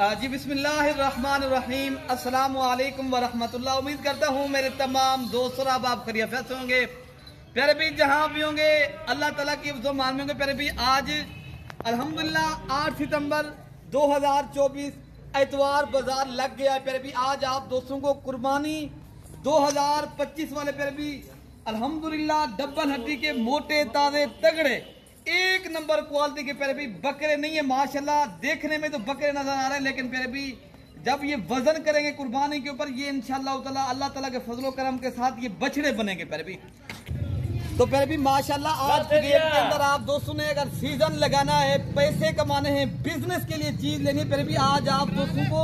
जी बिस्मिल्लाहिर्रहमानिर्रहीम, अस्सलामु अलैकुम वरहमतुल्लाह। उम्मीद करता हूँ मेरे तमाम दोस्त और आप खैरियत होंगे। प्यारे भी जहाँ भी होंगे अल्लाह ताला की मान में होंगे। प्यारे भी आज अल्हम्दुलिल्लाह 8 सितंबर 2024 एतवार बाजार लग गया है। प्यारे भी आज आप दोस्तों को कुर्बानी 2025 वाले प्यारे भी अल्हम्दुलिल्लाह डबल हड्डी के मोटे ताजे तगड़े एक नंबर क्वालिटी के प्यारे भी बकरे नहीं है माशाल्लाह। देखने में तो बकरे नजर आ रहे हैं, लेकिन प्यारे भी जब ये वजन करेंगे कुर्बानी के ऊपर ये इंशाअल्लाह ताला अल्लाह ताला के फजलो करम के साथ ये बछड़े बनेंगे प्यारे भी। तो प्यारे भी माशाल्लाह आज के रेट के अंदर आप दोस्तों ने अगर सीजन लगाना है, पैसे कमाने हैं, बिजनेस के लिए चीज लेनी है प्यारे भी, आज आप दोस्तों को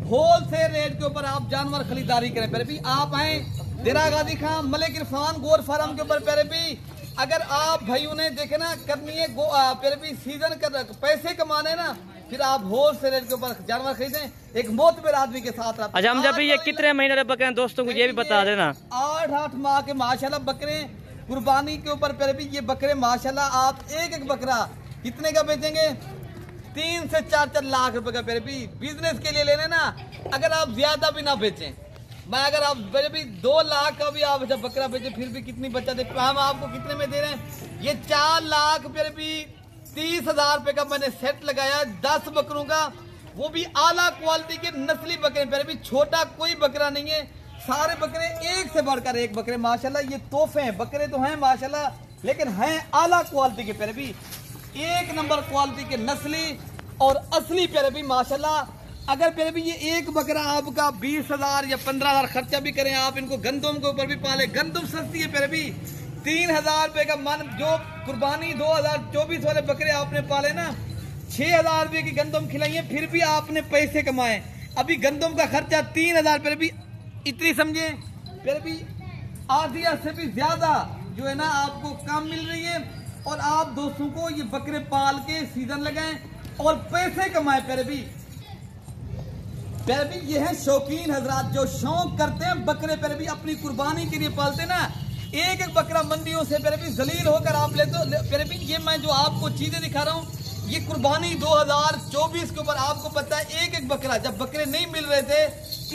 होलसेल रेट के ऊपर आप जानवर खरीदारी करें प्यारे भी। आप आए दिरा गाजी खां मलिक इरफान गोर फार्म के ऊपर प्यारे भी। अगर आप भाइयों ने देखे ना करनी है फिर भी सीजन कर पैसे कमाने ना, फिर आप होलसेल रेट के ऊपर जानवर खरीदें एक मोतबर आदमी के साथ। अच्छा हम जब ये कितने महीने बकरे दोस्तों को ये भी बता देना। 8 माह के माशाल्लाह बकरे कुर्बानी के ऊपर प्यारे भी ये बकरे माशाल्लाह आप एक बकरा कितने का बेचेंगे? 3 से 4 लाख रुपए का प्यारे भी। बिजनेस के लिए लेने ना, अगर आप ज्यादा भी ना बेचें, मैं अगर आप भी 2 लाख का भी आप जब बकरा बेचे फिर भी कितनी बच्चा दे, हम आपको कितने में दे रहे हैं? ये 4 लाख फिर भी 30,000 रुपए का मैंने सेट लगाया 10 बकरों का, वो भी आला क्वालिटी के नस्ली बकरे प्यारे भी। छोटा कोई बकरा नहीं है, सारे बकरे एक से बढ़कर एक बकरे माशाल्लाह। ये तोहफे हैं, बकरे तो हैं माशाल्लाह, लेकिन हैं आला क्वालिटी के प्यारे भी, एक नंबर क्वालिटी के नस्ली और असली प्यारे भी माशाल्लाह। अगर प्यारे भी ये एक बकरा आपका 20,000 या 15,000 खर्चा भी करें, आप इनको गंदम के ऊपर भी पाले, गंदम सस्ती है प्यारे भी। 3,000 रुपए का मन जो कुर्बानी 2024 वाले बकरे आपने पाले ना, 6,000 रुपए की गंदम खिलाइए फिर भी आपने पैसे कमाए। अभी गंदम का खर्चा 3,000 प्यारे भी, इतनी समझे प्यारे भी आधिया से भी ज्यादा जो है ना आपको काम मिल रही है। और आप दोस्तों को ये बकरे पाल के सीजन लगाएं और पैसे कमाए प्यारे भी। प्यारे भी ये है शौकीन हजरात जो शौक करते हैं बकरे प्यारे भी अपनी कुर्बानी के लिए पालते ना। एक एक बकरा मंडियों से प्यारे भी जलील होकर आप ले तो प्यारे भी ये मैं जो आपको चीजें दिखा रहा हूँ ये कुर्बानी 2024 के ऊपर आपको पता है एक एक बकरा जब बकरे नहीं मिल रहे थे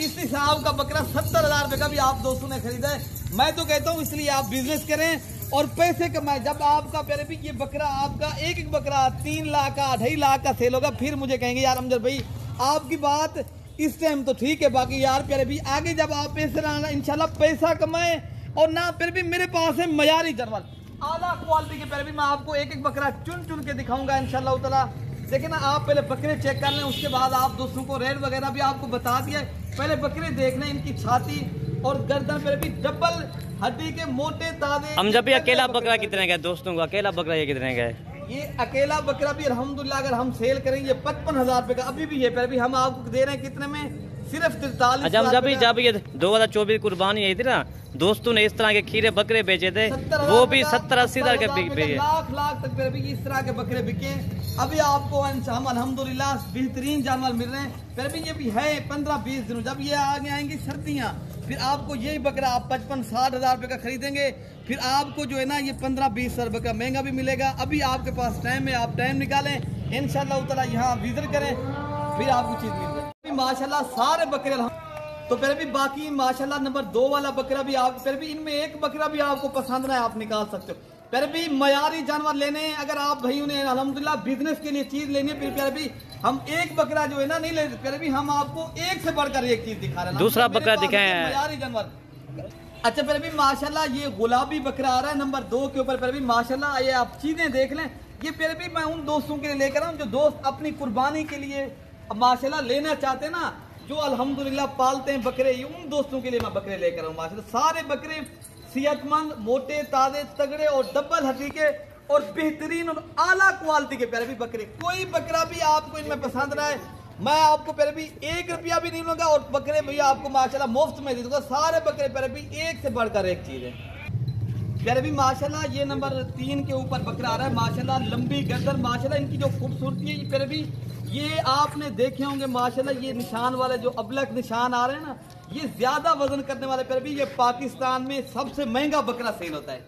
इस हिसाब का बकरा 70,000 रुपए का भी आप दोस्तों ने खरीदा है। मैं तो कहता हूँ इसलिए आप बिजनेस करें और पैसे कमाए। जब आपका प्यारे भी ये बकरा आपका एक एक बकरा 3 लाख का 2.5 लाख का सेल होगा फिर मुझे कहेंगे यार अमजद भाई आपकी बात इस टाइम तो ठीक है, बाकी यार प्यारे भी आगे जब आप पैसे लाना इंशाल्लाह पैसा कमाए और ना फिर भी मेरे पास है मयारी जानवर आला क्वालिटी के प्यारे भी। मैं आपको एक एक बकरा चुन चुन के दिखाऊंगा इंशाल्लाह ताला। देखिए ना आप पहले बकरे चेक कर लें, उसके बाद आप दोस्तों को रेट वगैरह भी आपको बता दिया। पहले बकरे देख लें, इनकी छाती और गर्दन पे भी डबल हड्डी के मोटे ताजे। हम जब भी अकेला बकरा कितने का दोस्तों को अकेला बकरा ये कितने का है? ये अकेला बकरा भी अल्हम्दुलिल्लाह अगर हम सेल करेंगे 55,000 रुपए का अभी भी है प्यारे भी। हम आपको दे रहे हैं कितने में? सिर्फ 43। अच्छा जब ये 2024 कुर्बानी आई थी ना, दोस्तों ने इस तरह के खीरे बकरे बेचे थे, वो भी 70-80 हज़ार के बिके, लाख तक भी इस तरह के बकरे बिके। अभी आपको हम अल्हम्दुलिल्लाह बेहतरीन जानवर मिल रहे हैं फिर भी। ये भी है 15-20 दिनों, जब ये आगे आएंगी सर्दियाँ फिर आपको यही बकरा आप 55-60 हज़ार रुपए का खरीदेंगे, फिर आपको जो है ना ये 15-20 रुपए का महंगा भी मिलेगा। अभी आपके पास टाइम है, आप टाइम निकालें इंशाल्लाह ताला यहाँ विजिट करें फिर आपको चीज मिल जाए। माशाल्लाह सारे बकरे तो फिर भी बाकी माशाल्लाह नंबर 2 वाला बकरा भी आप फिर भी इनमें एक बकरा भी आपको पसंद ना है आप निकाल सकते हो। फिर भी मयारी जानवर लेने हैं अगर आप भाइयों ने अल्हम्दुलिल्लाह बिजनेस के लिए चीज लेनी है फिर भी हम एक बकरा जो है ना नहीं ले, फिर भी हम आपको एक से बढ़कर एक चीज दिखा रहे हैं। दूसरा बकरा दिखाएं मयारी जानवर। अच्छा फिर भी माशाल्लाह ये गुलाबी बकरा आ रहा है नंबर 2 के ऊपर। फिर भी माशाल्लाह ये आप चीजें देख लें। ये फिर भी मैं उन दोस्तों के लिए लेकर आऊँ जो दोस्त अपनी कुर्बानी के लिए माशाल्लाह लेना चाहते हैं ना, जो अल्हम्दुलिल्लाह पालते हैं बकरे, उन दोस्तों के लिए मैं बकरे लेकर आऊँ माशाल्लाह। सारे बकरे सेहतमंद मोटे ताजे तगड़े और डबल हड्डी के और बेहतरीन और आला क्वालिटी के प्यारे भी बकरे। कोई बकरा भी आपको इनमें पसंद ना है मैं आपको प्यारे भी 1 रुपया भी नहीं लूंगा और बकरे भैया आपको माशाल्लाह मुफ्त में दे दूंगा। सारे बकरे प्यारे भी एक से बढ़कर एक चीज है प्यारे भी माशाल्लाह। ये नंबर 3 के ऊपर बकरा आ रहा है माशाल्लाह, लंबी गर्दन माशाल्लाह, इनकी जो खूबसूरती है प्यारे भी ये आपने देखे होंगे माशाल्लाह। ये निशान वाले जो अबलक निशान आ रहे हैं ना, ये ज्यादा वजन करने वाले प्यारे भी ये पाकिस्तान में सबसे महंगा बकरा सेल होता है।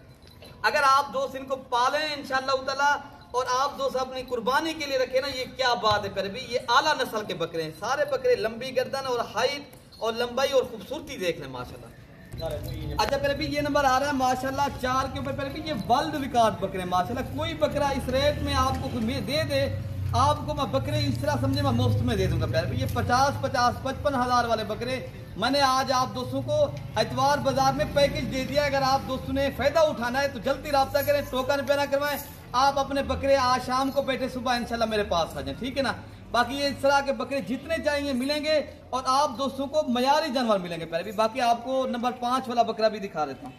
अगर आप दोस्त इनको पालें इंशाल्लाह ताला और आप दोस्त अपनी कुर्बानी के लिए रखे ना, ये क्या बात है प्यारे भाई। ये आला नस्ल के बकरे हैं, सारे बकरे लंबी गर्दन और हाइट और लंबाई और खूबसूरती देख लें माशाल्लाह। अच्छा प्यारे भाई ये नंबर आ रहा है माशाल्लाह 4 के ऊपर प्यारे भाई। ये वर्ल्ड रिकॉर्ड बकरे माशाल्लाह। कोई बकरा इस रेट में आपको दे दे, आपको मैं बकरे इस तरह समझे मैं मुफ्त में दे दूंगा प्यारे भाई। ये 50-55 हज़ार वाले बकरे मैंने आज आप दोस्तों को एतवार बाजार में पैकेज दे दिया। अगर आप दोस्तों ने फायदा उठाना है तो जल्दी रब्ता करें, टोकन पे ना करवाएं। आप अपने बकरे आज शाम को बैठे सुबह इंशाल्लाह मेरे पास आ जाएं, ठीक है ना। बाकी ये इस तरह के बकरे जितने चाहिए मिलेंगे और आप दोस्तों को मयारी जानवर मिलेंगे प्यारे भी। बाकी आपको नंबर 5 वाला बकरा भी दिखा देता हूँ।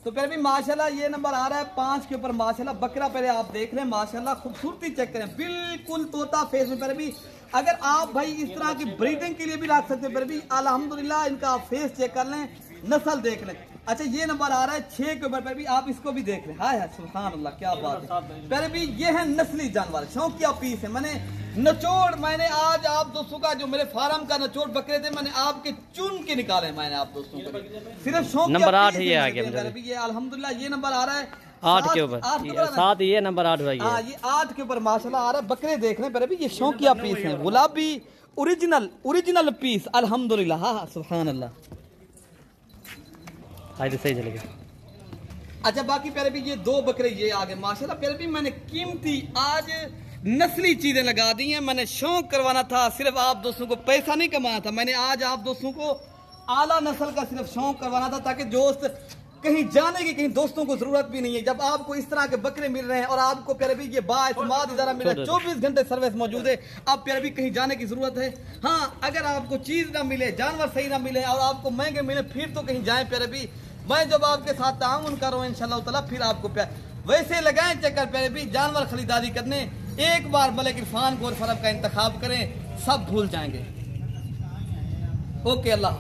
तो प्यारे भी माशाल्लाह ये नंबर आ रहा है 5 के ऊपर माशाल्लाह। बकरा पहले आप देख लें माशाल्लाह, खूबसूरती चेक करें, बिल्कुल तोता फेस में प्यारे भी। अगर आप भाई इस तरह की ब्रीडिंग के लिए भी रख सकते हैं प्यारे भी, अल्हम्दुलिल्लाह इनका आप फेस चेक कर लें, नस्ल देख लें। अच्छा ये नंबर आ रहा है 6 के ऊपर प्यारे भी, आप इसको भी देख लें। हाय हाय सुभान अल्लाह क्या बात है प्यारे भी। ये है नस्ली जानवर, शौकिया पीस है। मैंने आज आप दोस्तों का जो मेरे फार्म का नचोड़ बकरे थे मैंने आपके चुन के निकाले। मैंने आप दोस्तों को सिर्फ शौक नंबर 8 ये आ गया ये अल्हम्दुलिल्लाह। ये नंबर आ रहा है 8 के ऊपर, 7 ये नंबर 8 भाई। हाँ ये 8 के ऊपर माशाल्लाह आ रहा है। बकरे देख रहे हैं ये शौकिया पीस है, गुलाबी ओरिजिनल पीस अल्हम्दुलिल्लाह। हाँ सुभान अल्लाह। सही चलेगा। अच्छा बाकी प्यारे भी ये 2 बकरे ये आ गए माशाल्लाह। प्यारे भी मैंने कीमती आज नस्ली चीजें लगा दी हैं। मैंने शौक करवाना था, सिर्फ आप दोस्तों को पैसा नहीं कमाना था। मैंने आज आप दोस्तों को आला नस्ल का सिर्फ शौक करवाना था, ताकि दोस्त कहीं जाने की कहीं दोस्तों को जरूरत भी नहीं है। जब आपको इस तरह के बकरे मिल रहे हैं और आपको प्यारे भी ये बाइस्माद इदारा मिल रहा है, 24 घंटे सर्विस मौजूद है, आप प्यारे भी कहीं जाने की जरूरत है। हाँ अगर आपको चीज ना मिले, जानवर सही ना मिले और आपको महंगे मिले, फिर तो कहीं जाए प्यारे भी। मैं जब आपके साथ ताउन करूँ इंशाल्लाह ताला, फिर आपको वैसे लगाएं चक्कर प्यारे भी, जानवर खरीदारी करने एक बार मलिक इरफान गोर फरब का इंतखाब करें, सब भूल जाएंगे। ओके अल्लाह।